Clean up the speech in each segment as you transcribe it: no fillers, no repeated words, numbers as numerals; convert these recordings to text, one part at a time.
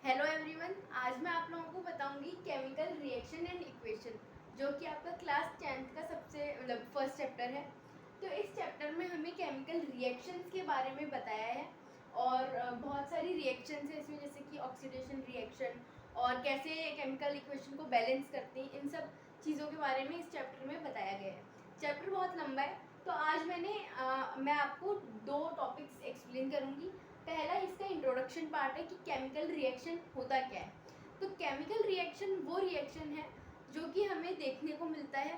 Hello everyone, आज मैं आप लोगों को बताऊंगी केमिकल रिएक्शन एंड इक्वेशन, जो कि आपका क्लास 10th का सबसे फर्स्ट चैप्टर है। तो इस चैप्टर में हमें केमिकल रिएक्शंस के बारे में बताया है और बहुत सारी रिएक्शंस है इसमें, जैसे कि ऑक्सीडेशन रिएक्शन और कैसे केमिकल इक्वेशन को बैलेंस करते हैं। इन सब चीज़ों के बारे में इस चैप्टर में बताया गया है। चैप्टर बहुत लंबा है, तो आज मैं आपको दो टॉपिक्स एक्सप्लेन करूँगी। पहला इसका इंट्रोडक्शन पार्ट है कि केमिकल रिएक्शन होता क्या है। तो केमिकल रिएक्शन वो रिएक्शन है जो कि हमें देखने को मिलता है।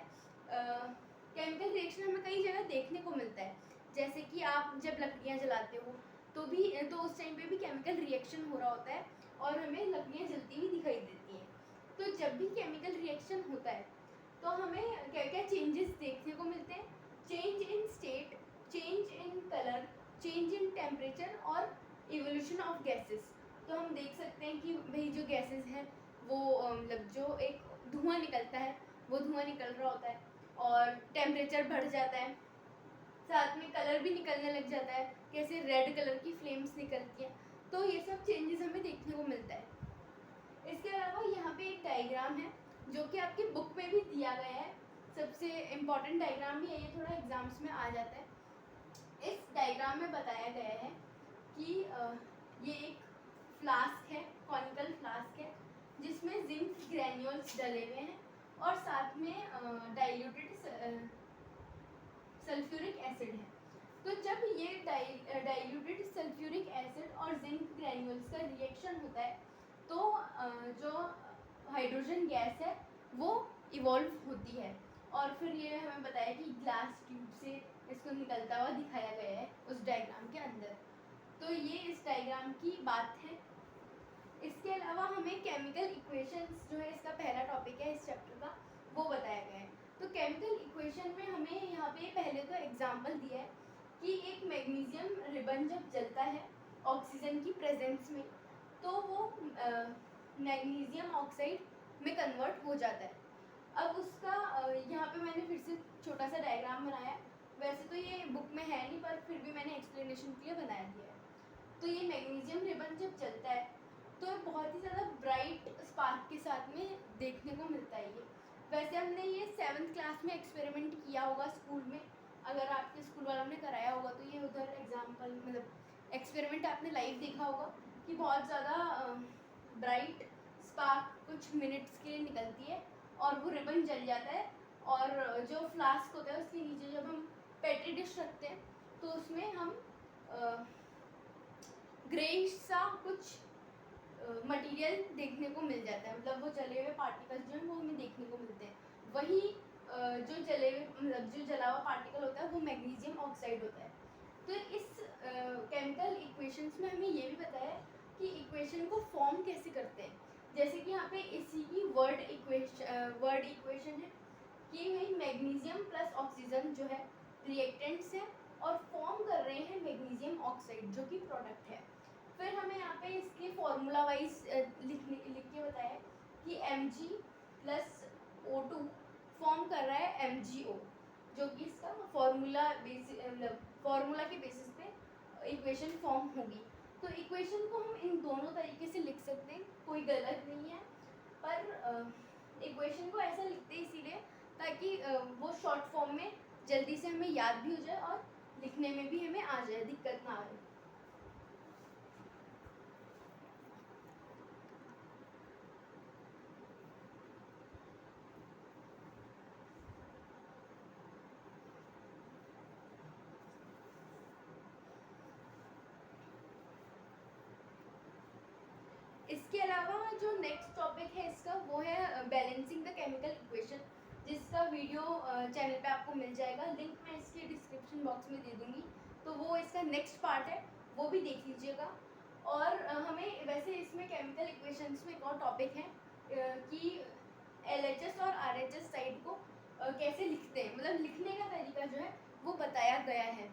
केमिकल रिएक्शन हमें कई जगह देखने को मिलता है, जैसे कि आप जब लकड़ियाँ जलाते हो तो उस टाइम पे भी केमिकल रिएक्शन हो रहा होता है और हमें लकड़ियाँ जलती हुई दिखाई देती हैं। तो जब भी केमिकल रिएक्शन होता है तो हमें क्या क्या चेंजेस देखने को मिलते हैं। Change in state, change in colour, change in temperature और इवोल्यूशन ऑफ गैसेस। तो हम देख सकते हैं कि भाई जो गैसेस हैं वो जो एक धुआं निकलता है वो धुआं निकल रहा होता है और टेम्परेचर बढ़ जाता है, साथ में कलर भी निकलने लग जाता है, कैसे रेड कलर की फ्लेम्स निकलती हैं। तो ये सब चेंजेस हमें देखने को मिलता है। इसके अलावा यहाँ पे एक डायग्राम है जो कि आपकी बुक में भी दिया गया है। सबसे इम्पॉर्टेंट डायग्राम भी है, ये थोड़ा एग्जाम्स में आ जाता है। इस डायग्राम में बताया गया है कि ये एक फ्लास्क है, कॉनिकल फ्लास्क है, जिसमें जिंक ग्रैन्यूल्स डले हुए हैं और साथ में डाइल्यूटेड सल्फ्यूरिक एसिड है। तो जब ये डाइल्यूटेड सल्फ्यूरिक एसिड और जिंक ग्रैन्यूल्स का रिएक्शन होता है तो जो हाइड्रोजन गैस है वो इवॉल्व होती है और फिर ये हमें बताया कि ग्लास ट्यूब से इसको निकलता हुआ दिखाया गया है उस डायग्राम के अंदर। तो ये इस डायग्राम की बात है। इसके अलावा हमें केमिकल इक्वेशंस जो है, इसका पहला टॉपिक है इस चैप्टर का, वो बताया गया है। तो केमिकल इक्वेशन में हमें यहाँ पे पहले तो एग्जांपल दिया है कि एक मैग्नीशियम रिबन जब जलता है ऑक्सीजन की प्रेजेंस में तो वो मैग्नीशियम ऑक्साइड में कन्वर्ट हो जाता है। अब उसका यहाँ पे मैंने फिर से छोटा सा डायग्राम बनाया। वैसे तो ये बुक में है नहीं, पर फिर भी मैंने एक्सप्लेनेशन के लिए बना दिया है। तो ये मैग्नीशियम रिबन जब जलता है तो बहुत ही ज़्यादा ब्राइट स्पार्क के साथ में देखने को मिलता है ये। वैसे हमने ये 7th क्लास में एक्सपेरिमेंट किया होगा स्कूल में, अगर आपके स्कूल वालों ने कराया होगा तो ये उधर एक्सपेरिमेंट आपने लाइव देखा होगा कि बहुत ज़्यादा ब्राइट स्पार्क कुछ मिनट्स के लिए निकलती है और वो रिबन जल जाता है। और जो फ्लास्क होता है उसके नीचे जब हम पेट्री डिश रखते हैं तो उसमें हम ग्रेइश सा कुछ मटेरियल देखने को मिल जाता है, मतलब वो जले हुए पार्टिकल्स जो हैं वो हमें देखने को मिलते हैं। वही जो जले हुए जो जला हुआ पार्टिकल होता है वो मैग्नीशियम ऑक्साइड होता है। तो इस केमिकल इक्वेशंस में हमें ये भी बताया है कि इक्वेशन को फॉर्म कैसे करते हैं। जैसे कि यहाँ पे इसी की वर्ड इक्वेशन है कि भाई मैग्नीशियम प्लस ऑक्सीजन जो है रिएक्टेंट्स है और फॉर्म कर रहे हैं मैग्नीशियम ऑक्साइड जो कि प्रोडक्ट है। फिर हमें यहाँ पे इसके फॉर्मूला वाइज लिख के बताया कि Mg प्लस O2 फॉर्म कर रहा है MgO, जो कि इसका फॉर्मूला के बेसिस पे इक्वेशन फॉर्म होगी। तो इक्वेशन को हम इन दोनों तरीके से लिख सकते हैं, कोई गलत नहीं है, पर इक्वेशन को ऐसा लिखते हैं इसीलिए ताकि वो शॉर्ट फॉर्म में जल्दी से हमें याद भी हो जाए और लिखने में भी हमें आ जाए, दिक्कत ना आए। इसके अलावा जो नेक्स्ट टॉपिक है इसका वो है बैलेंसिंग द केमिकल इक्वेशन, जिसका वीडियो चैनल पे आपको मिल जाएगा, लिंक मैं इसके डिस्क्रिप्शन बॉक्स में दे दूँगी। तो वो इसका नेक्स्ट पार्ट है, वो भी देख लीजिएगा। और हमें वैसे इसमें केमिकल इक्वेशंस में एक और टॉपिक है कि LHS और RHS साइड को कैसे लिखते हैं, मतलब लिखने का तरीका जो है वो बताया गया है।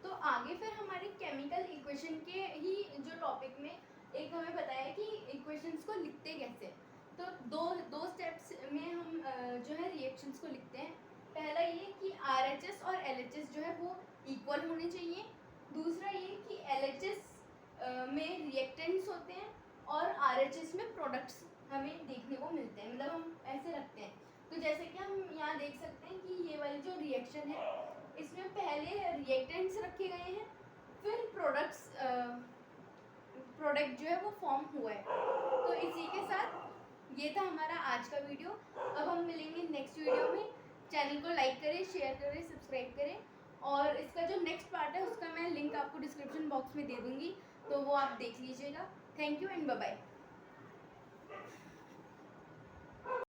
तो आगे फिर हमारे केमिकल इक्वेशन के ही जो टॉपिक में एक हमें बताया कि इक्वेशंस को लिखते कैसे। तो दो स्टेप्स में हम जो है रिएक्शंस को लिखते हैं। पहला ये कि RHS और LHS जो है वो इक्वल होने चाहिए। दूसरा ये कि LHS में रिएक्टेंट्स होते हैं और RHS में प्रोडक्ट्स हमें देखने को मिलते हैं, मतलब हम ऐसे रखते हैं। तो जैसे कि हम यहाँ देख सकते हैं कि ये वाली जो रिएक्शन है इसमें पहले रिएक्टेंट्स रखे गए हैं, फिर प्रोडक्ट जो है वो फॉर्म हुआ है। तो इसी के साथ ये था हमारा आज का वीडियो। अब हम मिलेंगे नेक्स्ट वीडियो में। चैनल को लाइक करें, शेयर करें, सब्सक्राइब करें, और इसका जो नेक्स्ट पार्ट है उसका मैं लिंक आपको डिस्क्रिप्शन बॉक्स में दे दूँगी, तो वो आप देख लीजिएगा। Thank you and bye bye.